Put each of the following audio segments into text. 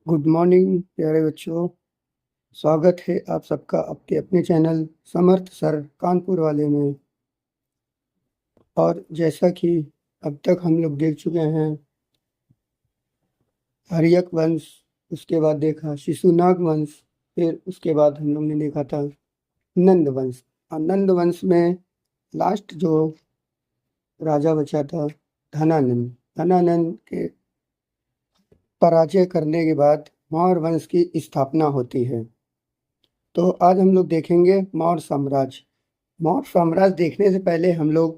Good morning प्यारे बच्चों। स्वागत है आप सबका आपके अपने चैनल समर्थ सर कानपुर वाले में। और जैसा कि अब तक हम लोग देख चुके हैं हर्यक वंश, उसके बाद देखा शिशुनाग वंश, फिर उसके बाद हम लोग ने देखा था नंद वंश। और नंद वंश में लास्ट जो राजा बचा था धनानंद। धनानंद के पराजय करने के बाद मौर्य वंश की स्थापना होती है। तो आज हम लोग देखेंगे मौर्य साम्राज्य। मौर्य साम्राज्य देखने से पहले हम लोग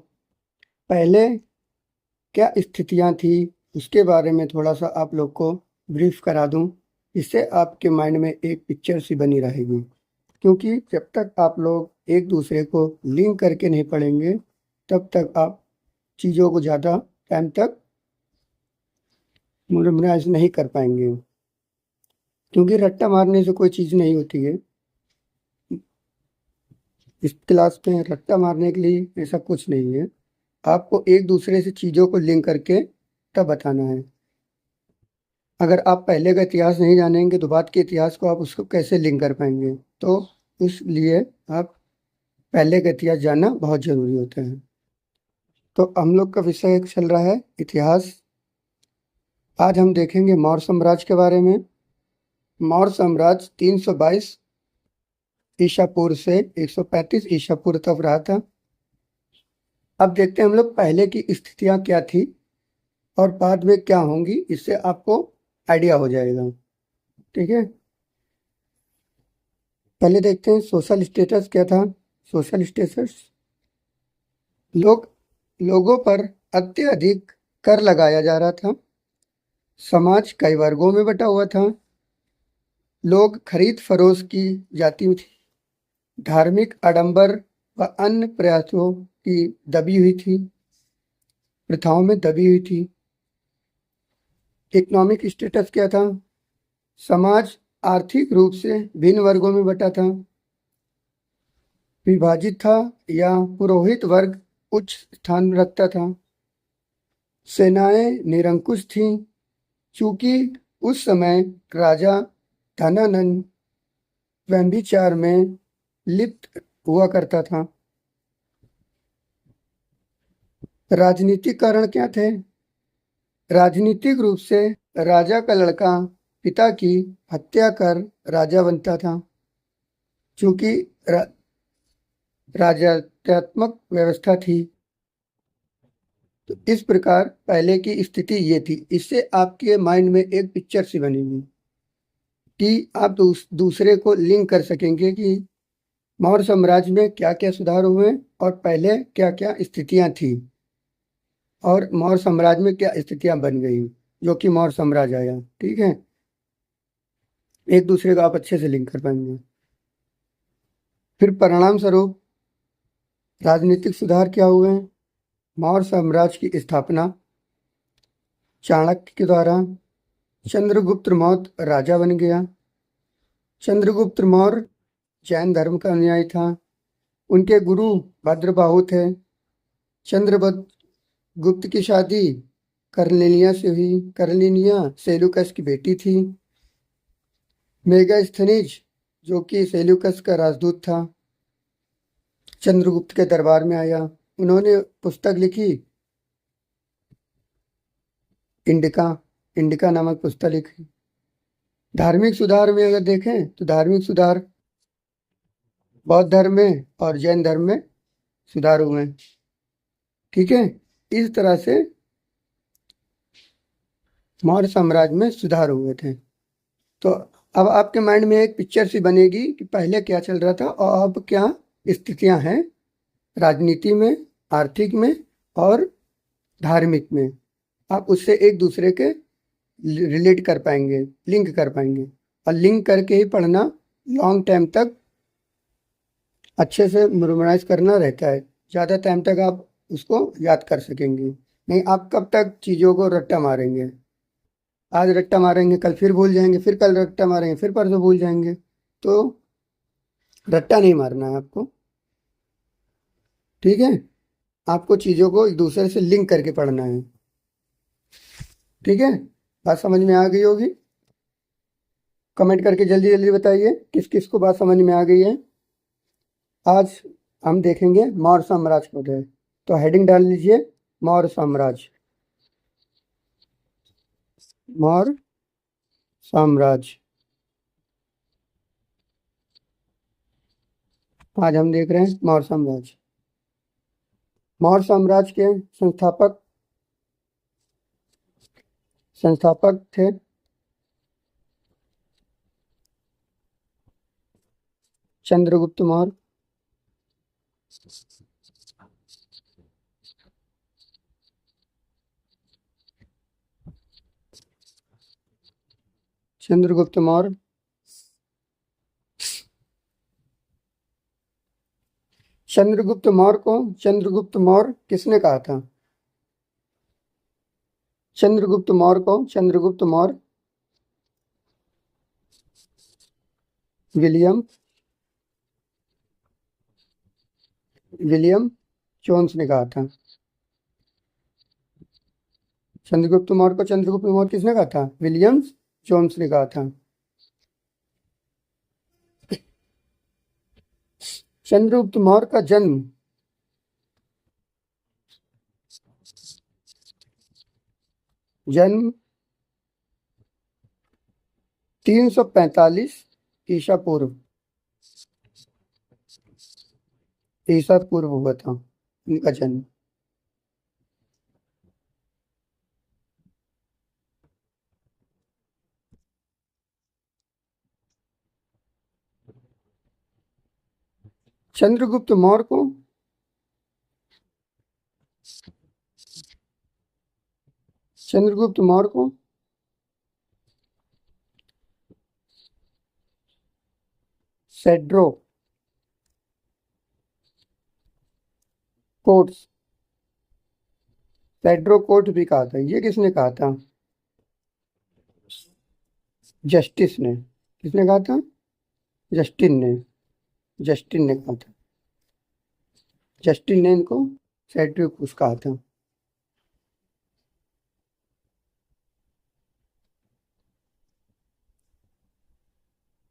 पहले क्या स्थितियां थी उसके बारे में थोड़ा सा आप लोग को ब्रीफ करा दूं। इससे आपके माइंड में एक पिक्चर सी बनी रहेगी, क्योंकि जब तक आप लोग एक दूसरे को लिंक करके नहीं पढ़ेंगे तब तक आप चीज़ों को ज़्यादा टाइम तक मेमोराइज नहीं कर पाएंगे, क्योंकि रट्टा मारने से कोई चीज़ नहीं होती है। इस क्लास में रट्टा मारने के लिए ऐसा कुछ नहीं है। आपको एक दूसरे से चीज़ों को लिंक करके तब बताना है। अगर आप पहले का इतिहास नहीं जानेंगे तो बाद के इतिहास को आप उसको कैसे लिंक कर पाएंगे। तो इसलिए आप पहले का इतिहास जानना बहुत ज़रूरी होता है। तो हम लोग का विषय चल रहा है इतिहास। आज हम देखेंगे मौर्य साम्राज्य के बारे में। मौर्य साम्राज्य 322 ईसा पूर्व से 135 ईसा पूर्व तक रहा था। अब देखते हैं हम लोग पहले की स्थितियां क्या थी और बाद में क्या होंगी, इससे आपको आइडिया हो जाएगा। ठीक है, पहले देखते हैं सोशल स्टेटस क्या था। सोशल स्टेटस लोगों पर अत्यधिक कर लगाया जा रहा था। समाज कई वर्गों में बटा हुआ था। लोग खरीद फरोश की जाती थी। धार्मिक आडंबर व अन्य प्रयासों की दबी हुई थी, प्रथाओं में दबी हुई थी। इकोनॉमिक स्टेटस क्या था। समाज आर्थिक रूप से भिन्न वर्गों में बटा था, विभाजित था या पुरोहित वर्ग उच्च स्थान रखता था। सेनाएं निरंकुश थीं, चूंकि उस समय राजा धनानंद व्यभिचार में लिप्त हुआ करता था। राजनीतिक कारण क्या थे। राजनीतिक रूप से राजा का लड़का पिता की हत्या कर राजा बनता था, चूंकि राजात्मक व्यवस्था थी। तो इस प्रकार पहले की स्थिति ये थी। इससे आपके माइंड में एक पिक्चर सी बनेगी कि आप दूसरे को लिंक कर सकेंगे कि मौर्य साम्राज्य में क्या क्या सुधार हुए और पहले क्या क्या स्थितियां थी और मौर्य साम्राज्य में क्या स्थितियां बन गई जो कि मौर्य साम्राज्य आया। ठीक है, एक दूसरे को आप अच्छे से लिंक कर पाएंगे। फिर परिणाम स्वरूप राजनीतिक सुधार क्या हुए। मौर्य साम्राज्य की स्थापना चाणक्य के द्वारा। चंद्रगुप्त मौर्य राजा बन गया। चंद्रगुप्त मौर्य जैन धर्म का अनुयायी था। उनके गुरु भद्रबाहु थे। चंद्रगुप्त की शादी करलिनिया से हुई। करलिनिया सेल्यूकस की बेटी थी। मेगास्थनीज जो कि सेल्यूकस का राजदूत था, चंद्रगुप्त के दरबार में आया। उन्होंने पुस्तक लिखी, इंडिका। इंडिका नामक पुस्तक लिखी। धार्मिक सुधार में अगर देखें तो धार्मिक सुधार बौद्ध धर्म में और जैन धर्म में सुधार हुए। ठीक है, इस तरह से मौर्य साम्राज्य में सुधार हुए थे। तो अब आपके माइंड में एक पिक्चर सी बनेगी कि पहले क्या चल रहा था और अब क्या स्थितियां हैं राजनीति में, आर्थिक में और धार्मिक में। आप उससे एक दूसरे के रिलेट कर पाएंगे, लिंक कर पाएंगे। और लिंक करके ही पढ़ना लॉन्ग टाइम तक अच्छे से मेमोराइज करना रहता है। ज़्यादा टाइम तक आप उसको याद कर सकेंगे। नहीं आप कब तक चीज़ों को रट्टा मारेंगे। आज रट्टा मारेंगे, कल फिर भूल जाएंगे, फिर कल रट्टा मारेंगे, फिर परसों भूल जाएंगे। तो रट्टा नहीं मारना है आपको। ठीक है, आपको चीज़ों को एक दूसरे से लिंक करके पढ़ना है। ठीक है, बात समझ में आ गई होगी। कमेंट करके जल्दी जल्दी बताइए किस किस को बात समझ में आ गई है। आज हम देखेंगे मौर्य साम्राज्य को उदय। तो हेडिंग डाल लीजिए मौर्य साम्राज्य। मौर्य साम्राज्य आज हम देख रहे हैं मौर्य साम्राज्य। मौर्य साम्राज्य के संस्थापक थे चंद्रगुप्त मौर्य। चंद्रगुप्त मौर्य चंद्रगुप्त मौर्य को चंद्रगुप्त मौर्य किसने कहा था? चंद्रगुप्त मौर्य को चंद्रगुप्त मौर्य विलियम जोन्स ने कहा था। चंद्रगुप्त मौर्य को चंद्रगुप्त मौर्य किसने कहा था? विलियम जोन्स ने कहा था। चंद्रगुप्त मौर्य का जन्म जन्म 345 ईसा पूर्व हुआ था इनका जन्म। चंद्रगुप्त मौर्य को सेड्रो कोर्ट भी कहा था। ये किसने कहा था? जस्टिस ने। किसने कहा था? जस्टिन ने कहा था। जस्टिन ने इनको सेड्रिकुस कहा था।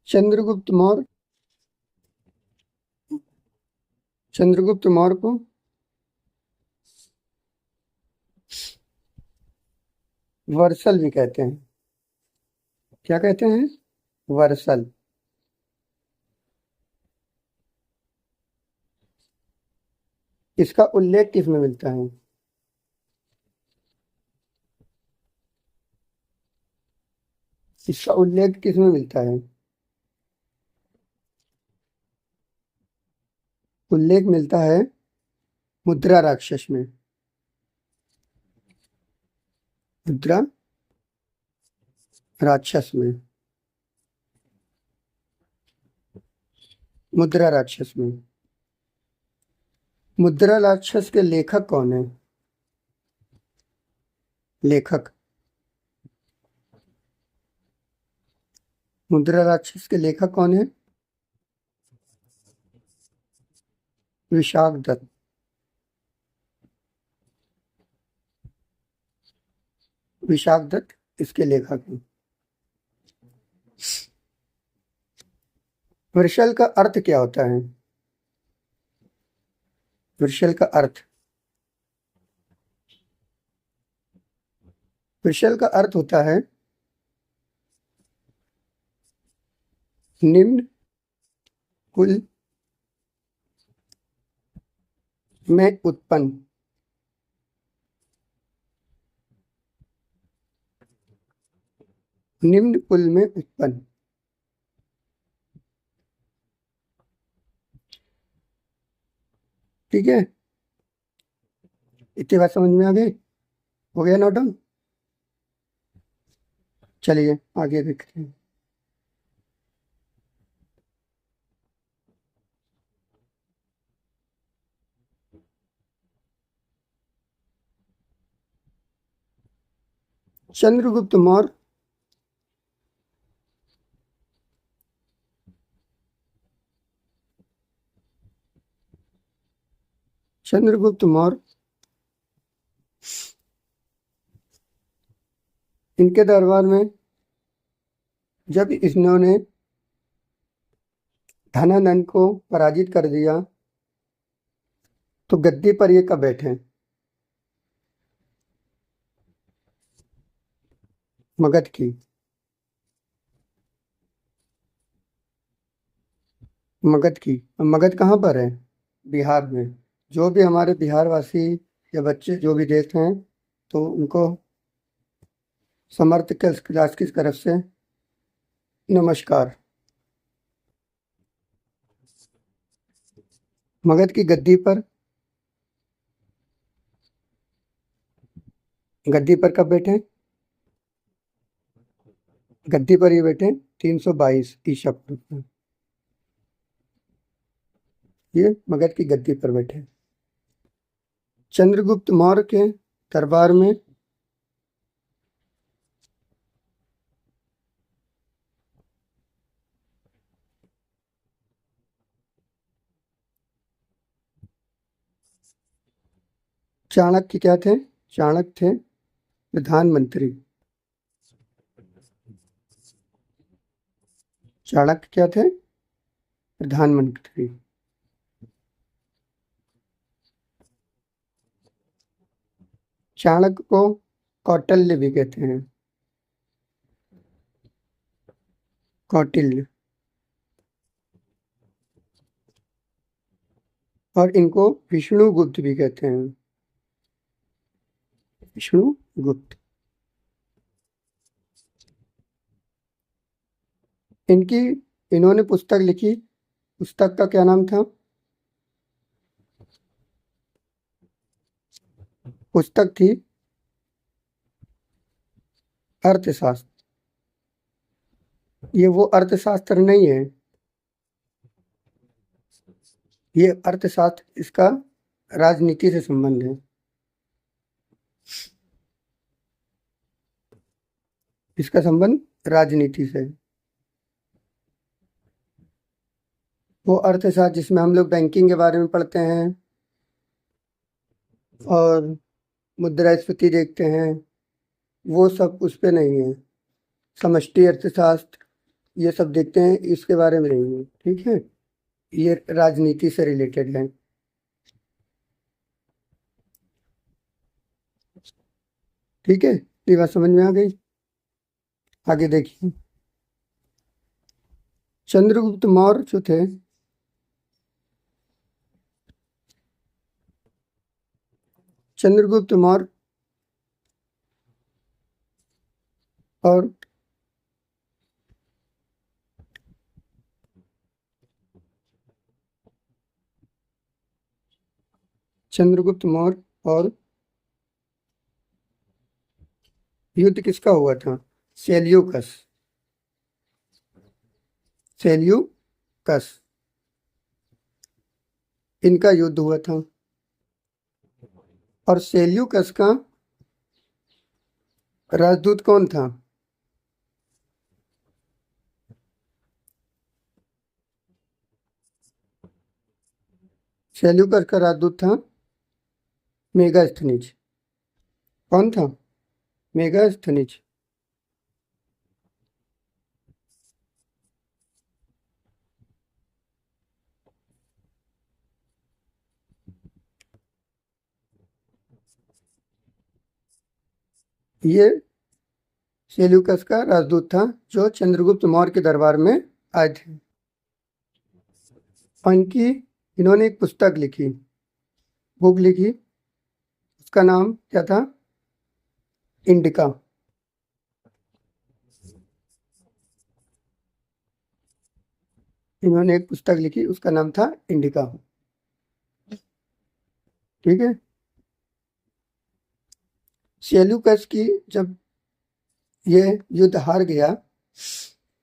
चंद्रगुप्त मौर्य को वर्सल भी कहते हैं। क्या कहते हैं? वर्सल। इसका उल्लेख किसमें मिलता है? इसका उल्लेख किसमें मिलता है? उल्लेख मिलता है मुद्रा राक्षस में। मुद्रा राक्षस में। मुद्रा राक्षस में। मुद्रा राक्षस के लेखक कौन है? मुद्रा राक्षस के लेखक कौन है? विशाख दत्त। इसके लेखक हैं। वृषल का अर्थ क्या होता है? वृषल का अर्थ होता है निम्न कुल में उत्पन्न। ठीक है, इतनी बात समझ में आ गई? हो गया नोट डाउन? चलिए आगे देखते हैं। चंद्रगुप्त मौर्य इनके दरबार में जब इन्होंने धनानंद को पराजित कर दिया तो गद्दी पर ये कब बैठे? मगध की। मगध की। अब मगध कहाँ पर है? बिहार में। जो भी हमारे बिहार वासी या बच्चे जो भी देख रहे हैं तो उनको समर्थ क्लास की तरफ से नमस्कार। मगध की गद्दी पर कब बैठे? गद्दी पर ये बैठे 322 ईसा पूर्व में। ये मगध की गद्दी पर बैठे। चंद्रगुप्त मौर्य के दरबार में चाणक्य क्या थे? चाणक्य थे प्रधानमंत्री। चाणक्य क्या थे? प्रधानमंत्री। चाणक्य को कौटिल्य भी कहते हैं। कौटिल्य। और इनको विष्णुगुप्त भी कहते हैं। विष्णुगुप्त। इनकी इन्होंने पुस्तक लिखी। पुस्तक का क्या नाम था? पुस्तक थी अर्थशास्त्र। ये वो अर्थशास्त्र नहीं है। ये अर्थशास्त्र, इसका राजनीति से संबंध है। इसका संबंध राजनीति से। वो अर्थशास्त्र जिसमें हम लोग बैंकिंग के बारे में पढ़ते हैं और मुद्रास्फीति देखते हैं, वो सब उस पे नहीं है। समष्टि अर्थशास्त्र ये सब देखते हैं, इसके बारे में नहीं है। ठीक है, ये राजनीति से रिलेटेड है। ठीक है, ये बात समझ में आ गई। आगे देखिए, चंद्रगुप्त मौर्य जो थे, चंद्रगुप्त मौर्य और चंद्रगुप्त मौर्य और युद्ध किसका हुआ था? सेल्यूकस। सेल्यूकस, इनका युद्ध हुआ था। और सेल्यूकस का राजदूत कौन था? सेल्यूकस का राजदूत था मेगास्थनीज। कौन था? मेगास्थनीज। ये सेल्यूकस का राजदूत था जो चंद्रगुप्त मौर्य के दरबार में आए थे। और इन्होंने एक पुस्तक लिखी, बुक लिखी। उसका नाम क्या था? इंडिका। इन्होंने एक पुस्तक लिखी, उसका नाम था इंडिका। ठीक है। सेल्यूकस की जब ये युद्ध हार गया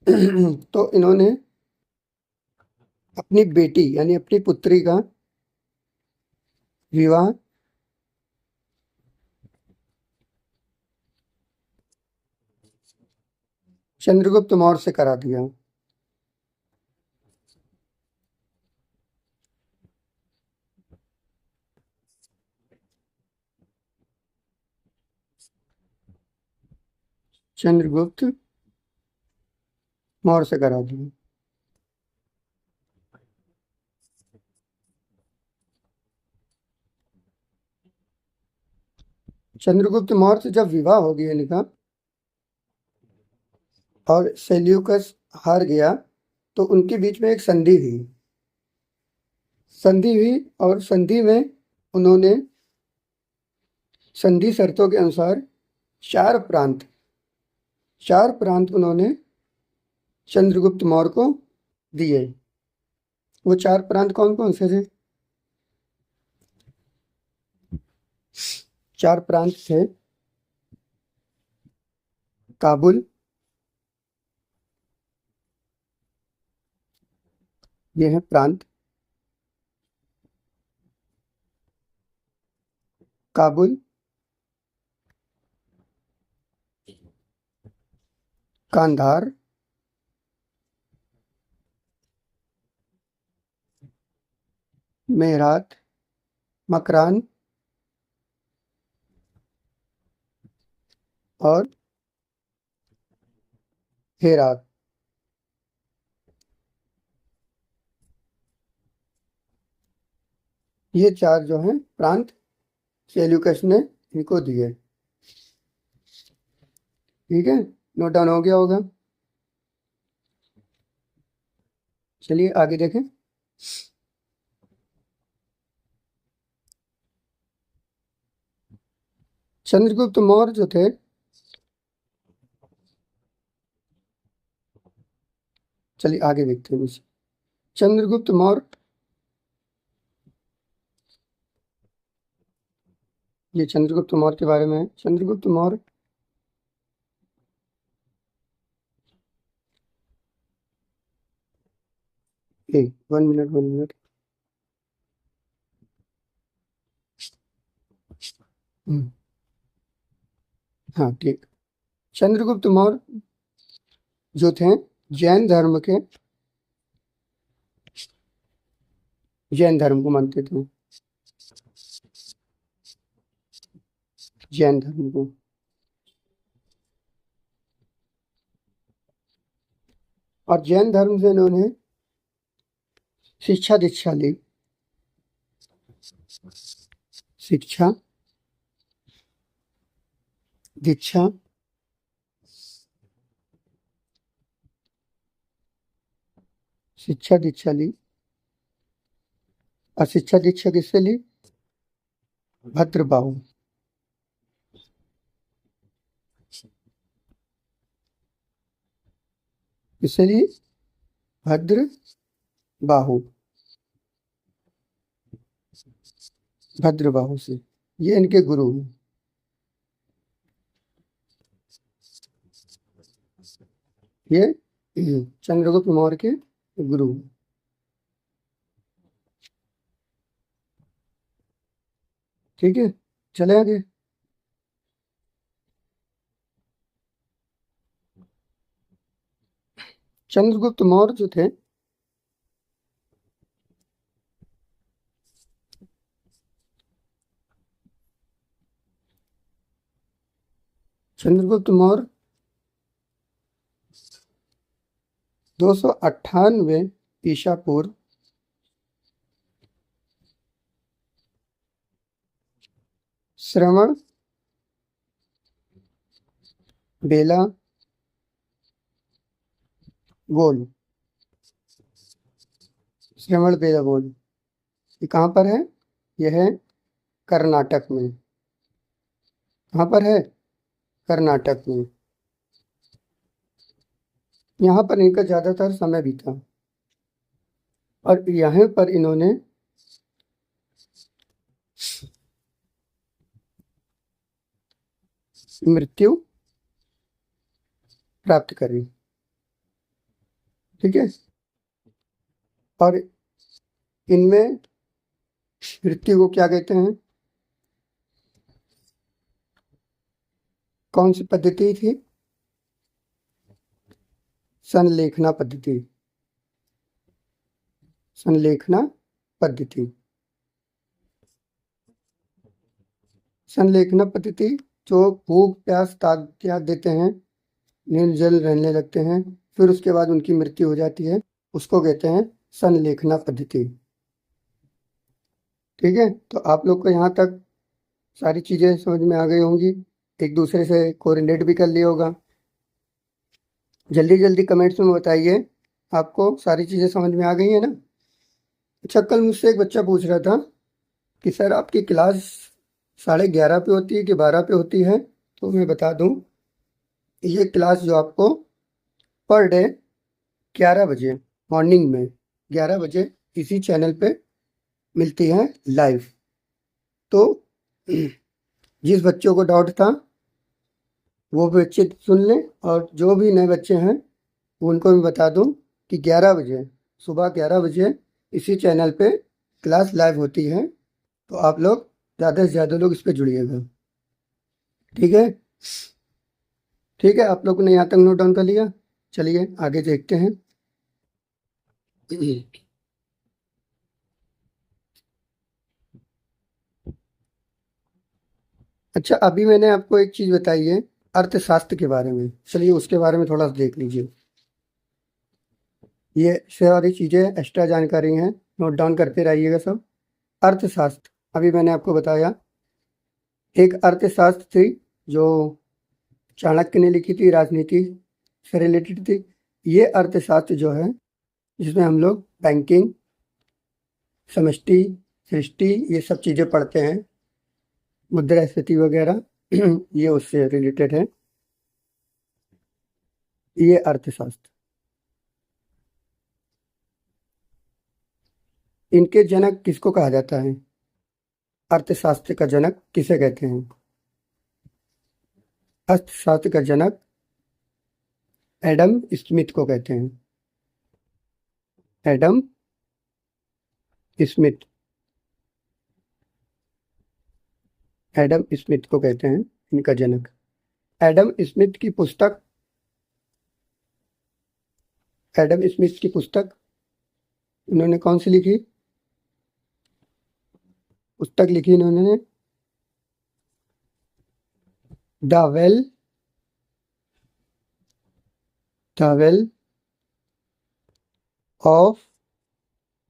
तो इन्होंने अपनी बेटी यानी अपनी पुत्री का विवाह चंद्रगुप्त मौर्य से करा दिया। चंद्रगुप्त मौर्य से करा दिया। चंद्रगुप्त मौर्य से जब विवाह हो गया इनका और सेल्यूकस हार गया तो उनके बीच में एक संधि हुई और संधि में उन्होंने संधि शर्तों के अनुसार चार प्रांत उन्होंने चंद्रगुप्त मौर्य को दिए। वो चार प्रांत कौन कौन से थे? चार प्रांत थे काबुल, ये है प्रांत, काबुल, कांधार, मेरठ, मकरान और हेरात। ये चार जो हैं प्रांत सेल्यूकस ने इनको दिए। ठीक है, नोट डाउन हो गया होगा। चलिए आगे देखें। चंद्रगुप्त मौर्य जो थे चलिए आगे देखते हैं। चंद्रगुप्त मौर्य, ये चंद्रगुप्त मौर्य के बारे में है। चंद्रगुप्त मौर्य एक 1 मिनट हाँ ठीक। चंद्रगुप्त मौर्य जो थे जैन धर्म के, जैन धर्म को मानते थे, जैन धर्म को। और जैन धर्म से इन्होंने शिक्षा दीक्षा ली। शिक्षा दीक्षा शिक्षा दीक्षा ली। और शिक्षा दीक्षा किससे ली? भद्रबाहु। किससे ली? भद्रबाहु, भद्रबाहु से। ये इनके गुरु हैं। ये चंद्रगुप्त मौर्य के गुरु हैं। ठीक है, चले आगे। चंद्रगुप्त मौर्य जो थे चंद्रगुप्त मौर्य 298 ईसा पूर्व श्रवण बेला गोल, श्रवण बेला गोल, ये कहाँ पर है? यह है कर्नाटक में। कहाँ पर है? कर्नाटक में। यहाँ पर इनका ज्यादातर समय बीता और यहाँ पर इन्होंने मृत्यु प्राप्त करी। ठीक है, और इनमें मृत्यु को क्या कहते हैं? कौन सी पद्धति थी? संलेखना पद्धति। संलेखना पद्धति। संलेखना पद्धति जो भूख प्यास त्याग देते हैं, निर्जल रहने लगते हैं, फिर उसके बाद उनकी मृत्यु हो जाती है, उसको कहते हैं संलेखना पद्धति। ठीक है, तो आप लोग को यहाँ तक सारी चीज़ें समझ में आ गई होंगी, एक दूसरे से कोरिलेट भी कर लिया होगा। जल्दी जल्दी कमेंट्स में बताइए आपको सारी चीज़ें समझ में आ गई है ना। अच्छा, कल मुझसे एक बच्चा पूछ रहा था कि सर आपकी क्लास 11:30 पे होती है कि 12 पे होती है। तो मैं बता दूं, ये क्लास जो आपको पर डे 11 बजे मॉर्निंग में 11 बजे इसी चैनल पे मिलती है लाइव। तो जिस बच्चों को डाउट था वो बच्चे सुन लें, और जो भी नए बच्चे हैं उनको मैं बता दूं कि 11 बजे, सुबह 11 बजे इसी चैनल पे क्लास लाइव होती है। तो आप लोग ज़्यादा से ज़्यादा लोग इस पे जुड़िएगा। ठीक है, ठीक है, आप लोगों ने यहाँ तक नोट डाउन कर लिया। चलिए आगे देखते हैं। अच्छा, अभी मैंने आपको एक चीज़ बताई है अर्थशास्त्र के बारे में, चलिए उसके बारे में थोड़ा सा देख लीजिए। ये सारी चीज़ें एक्स्ट्रा जानकारी हैं, नोट डाउन करते रहिएगा सब। अर्थशास्त्र, अभी मैंने आपको बताया एक अर्थशास्त्र थी जो चाणक्य ने लिखी थी, राजनीति से रिलेटेड थी। ये अर्थशास्त्र जो है जिसमें हम लोग बैंकिंग, समष्टि, सृष्टि, ये सब चीज़ें पढ़ते हैं, मुद्रास्फीति वगैरह ये उससे रिलेटेड है, ये अर्थशास्त्र। इनके जनक किसको कहा जाता है? अर्थशास्त्र का जनक किसे कहते हैं? अर्थशास्त्र का जनक एडम स्मिथ को कहते हैं। एडम स्मिथ, एडम स्मिथ को कहते हैं इनका जनक। एडम स्मिथ की पुस्तक, एडम स्मिथ की पुस्तक उन्होंने कौन सी लिखी? पुस्तक लिखी इन्होंने the well, the well of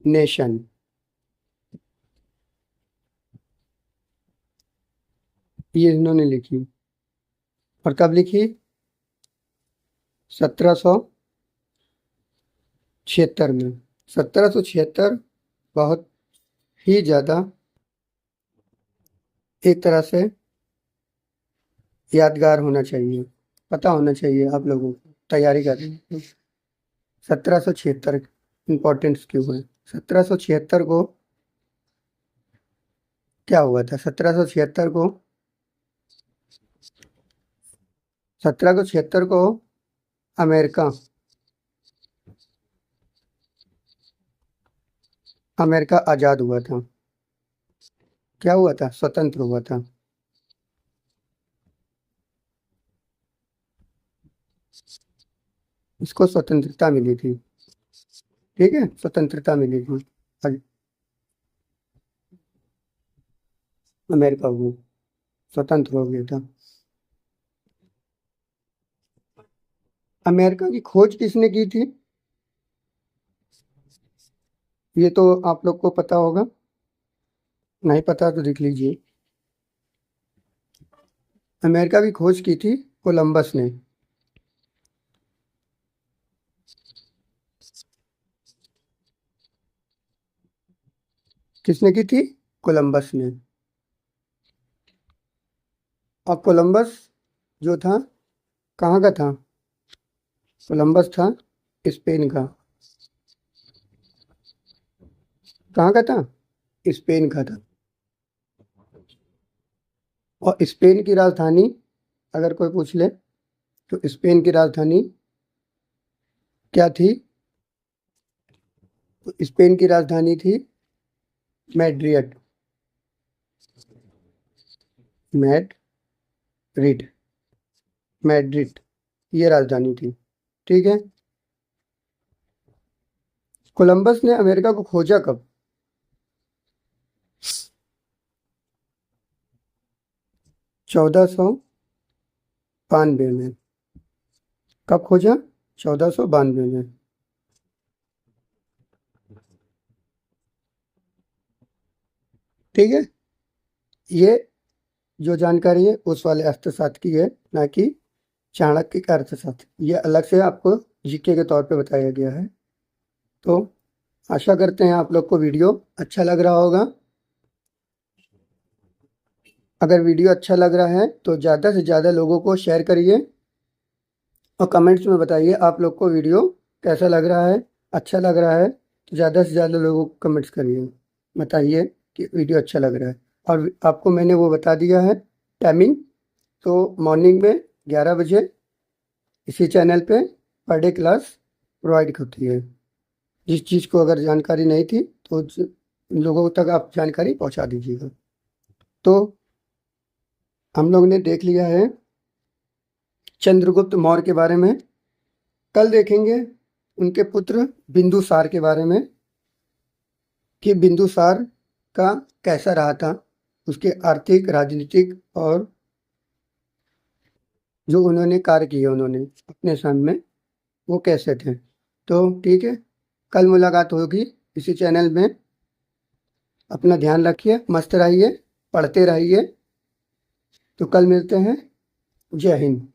nation. ये इन्होंने लिखी, और कब लिखी? 1776 में। 1776 बहुत ही ज़्यादा एक तरह से यादगार होना चाहिए, पता होना चाहिए आप लोगों को, तैयारी कर रहे हैं। 1776 इम्पोर्टेंस क्यों है? 1776 को क्या हुआ था? 1776 को अमेरिका, अमेरिका आज़ाद हुआ था। क्या हुआ था? स्वतंत्र हुआ था। इसको स्वतंत्रता मिली थी। ठीक है, स्वतंत्रता मिली थी, अमेरिका को स्वतंत्र हो गया था। अमेरिका की खोज किसने की थी? ये तो आप लोग को पता होगा, नहीं पता तो देख लीजिए। अमेरिका की खोज की थी कोलंबस ने। किसने की थी? कोलंबस ने। और कोलंबस जो था कहाँ का था? कोलंबस था स्पेन का। कहाँ का था? स्पेन का था। और स्पेन की राजधानी अगर कोई पूछ ले तो स्पेन की राजधानी क्या थी? तो स्पेन की राजधानी थी मैड्रिड, मैड्रिड, मैड्रिड, ये राजधानी थी। ठीक है, कोलंबस ने अमेरिका को खोजा कब? 1492 में। कब खोजा? 1492 में। ठीक है, ये जो जानकारी है उस वाले अर्थशास्त्र की है, ना कि चाणक्य का अर्थशास्त्र। ये अलग से आपको जीके के तौर पे बताया गया है। तो आशा करते हैं आप लोग को वीडियो अच्छा लग रहा होगा। अगर वीडियो अच्छा लग रहा है तो ज़्यादा से ज़्यादा लोगों को शेयर करिए और कमेंट्स में बताइए आप लोग को वीडियो कैसा लग रहा है। अच्छा लग रहा है तो ज़्यादा से ज़्यादा लोगों को कमेंट्स करिए, बताइए कि वीडियो अच्छा लग रहा है। और आपको मैंने वो बता दिया है टाइमिंग, तो मॉर्निंग में 11 बजे इसी चैनल पे पर डे क्लास प्रोवाइड होती है। जिस चीज़ को अगर जानकारी नहीं थी तो लोगों तक आप जानकारी पहुंचा दीजिएगा। तो हम लोग ने देख लिया है चंद्रगुप्त मौर्य के बारे में। कल देखेंगे उनके पुत्र बिंदुसार के बारे में कि बिंदुसार का कैसा रहा था, उसके आर्थिक, राजनीतिक और जो उन्होंने कार्य किए उन्होंने अपने समय में, वो कैसे थे। तो ठीक है, कल मुलाकात होगी इसी चैनल में। अपना ध्यान रखिए, मस्त रहिए, पढ़ते रहिए। तो कल मिलते हैं। जय हिंद।